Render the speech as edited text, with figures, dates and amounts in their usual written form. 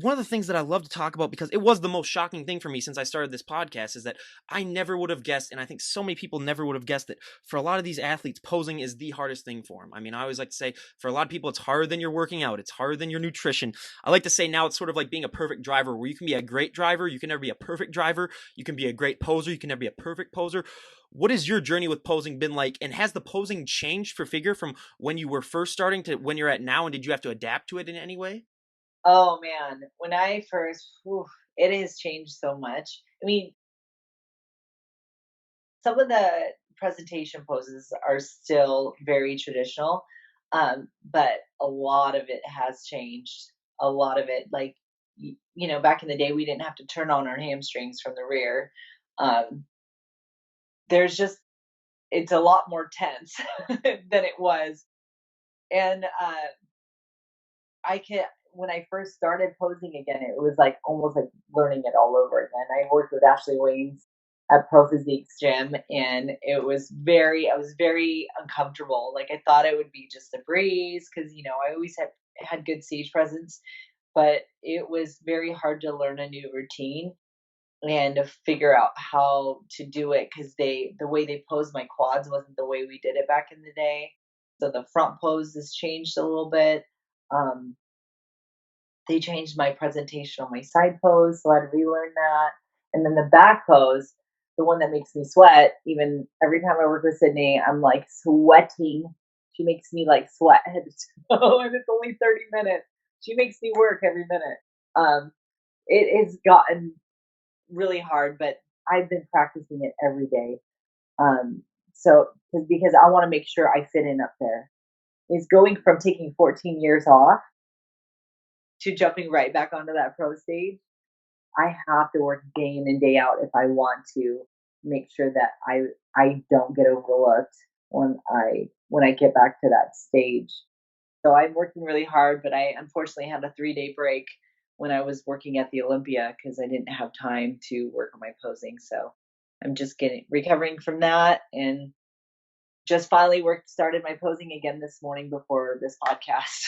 one of the things that I love to talk about, because it was the most shocking thing for me since I started this podcast, is that I never would have guessed, and I think so many people never would have guessed that for a lot of these athletes, posing is the hardest thing for them. I mean, I always like to say, for a lot of people, it's harder than your working out, it's harder than your nutrition. I like to say now it's sort of like being a perfect driver, where you can be a great driver, you can never be a perfect driver, you can be a great poser, you can never be a perfect poser. What has your journey with posing been like, and has the posing changed for figure from when you were first starting to when you're at now, and did you have to adapt to it in any way? Oh man, when I first, it has changed so much. I mean, some of the presentation poses are still very traditional, but a lot of it has changed. A lot of it, like, back in the day, we didn't have to turn on our hamstrings from the rear. Um, there's just, it's a lot more tense than it was. And I can, when I first started posing again, it was like almost like learning it all over again. I worked with Ashley Waynes at Pro Physique's gym, and I was very uncomfortable. Like I thought it would be just a breeze because I always had good stage presence, but it was very hard to learn a new routine and to figure out how to do it because the way they posed my quads wasn't the way we did it back in the day. So the front pose has changed a little bit. Um, they changed my presentation on my side pose, so I had to relearn that. And then the back pose, the one that makes me sweat, even every time I work with Sydney, I'm like sweating. She makes me like sweat head to toe, and it's only 30 minutes. She makes me work every minute. Um, it has gotten really hard, but I've been practicing it every day. Um, so because I want to make sure I fit in up there. Is going from taking 14 years off to jumping right back onto that pro stage. I have to work day in and day out if I want to make sure that I don't get overlooked when I get back to that stage. So I'm working really hard, but I unfortunately had a 3-day break when I was working at the Olympia because I didn't have time to work on my posing. So I'm just getting recovering from that and just finally worked started my posing again this morning before this podcast.